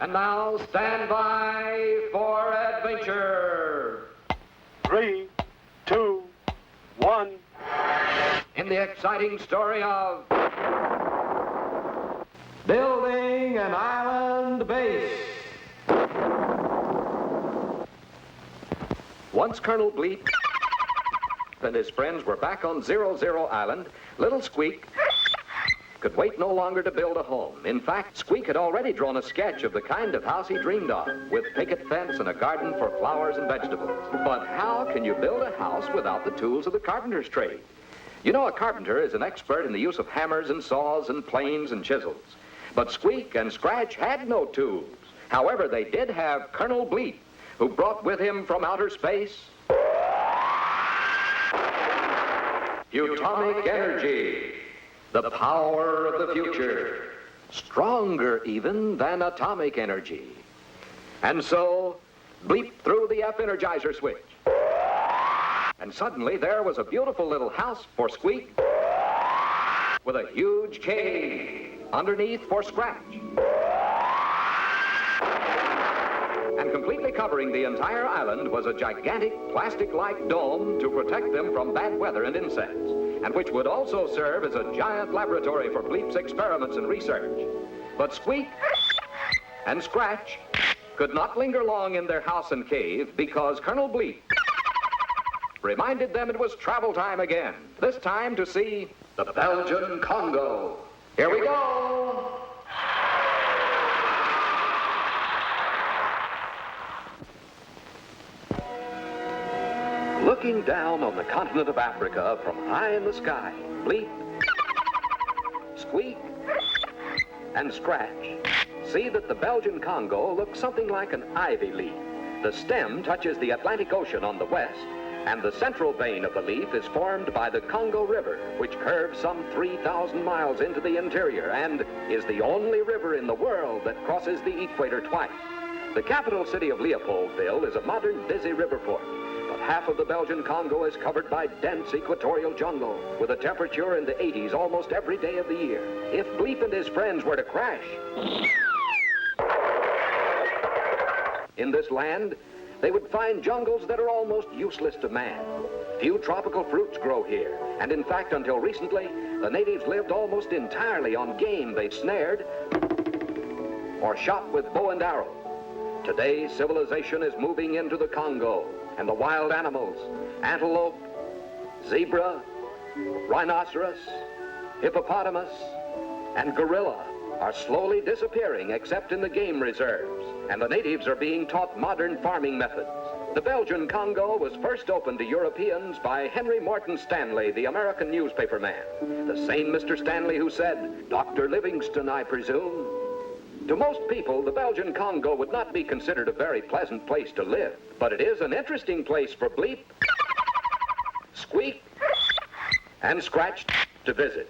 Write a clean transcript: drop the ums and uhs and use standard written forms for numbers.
And now, stand by for adventure. 3, 2, 1. In the exciting story of building an island base. Once Colonel Bleep and his friends were back on 00 Island, little Squeak could wait no longer to build a home. In fact, Squeak had already drawn a sketch of the kind of house he dreamed of, with picket fence and a garden for flowers and vegetables. But how can you build a house without the tools of the carpenter's trade? You know, a carpenter is an expert in the use of hammers and saws and planes and chisels. But Squeak and Scratch had no tools. However, they did have Colonel Bleep, who brought with him from outer space atomic energy, the power of the future, stronger even than atomic energy. And so, Bleep threw the F-energizer switch. And suddenly there was a beautiful little house for Squeak with a huge cave underneath for Scratch. And completely covering the entire island was a gigantic plastic-like dome to protect them from bad weather and insects, and which would also serve as a giant laboratory for Bleep's experiments and research. But Squeak and Scratch could not linger long in their house and cave because Colonel Bleep reminded them it was travel time again, this time to see the Belgian Congo. Here we go! Looking down on the continent of Africa from high in the sky, Bleep, Squeak, and Scratch see that the Belgian Congo looks something like an ivy leaf. The stem touches the Atlantic Ocean on the west, and the central vein of the leaf is formed by the Congo River, which curves some 3,000 miles into the interior and is the only river in the world that crosses the equator twice. The capital city of Leopoldville is a modern, busy river port. Half of the Belgian Congo is covered by dense equatorial jungle, with a temperature in the 80s almost every day of the year. If Bleep and his friends were to crash in this land, they would find jungles that are almost useless to man. Few tropical fruits grow here, and in fact, until recently, the natives lived almost entirely on game they snared or shot with bow and arrow. Today, civilization is moving into the Congo, and the wild animals, antelope, zebra, rhinoceros, hippopotamus, and gorilla are slowly disappearing except in the game reserves, and the natives are being taught modern farming methods. The Belgian Congo was first opened to Europeans by Henry Morton Stanley, the American newspaper man. The same Mr. Stanley who said, "Dr. Livingston, I presume." To most people, the Belgian Congo would not be considered a very pleasant place to live, but it is an interesting place for Bleep, Squeak, and Scratch to visit.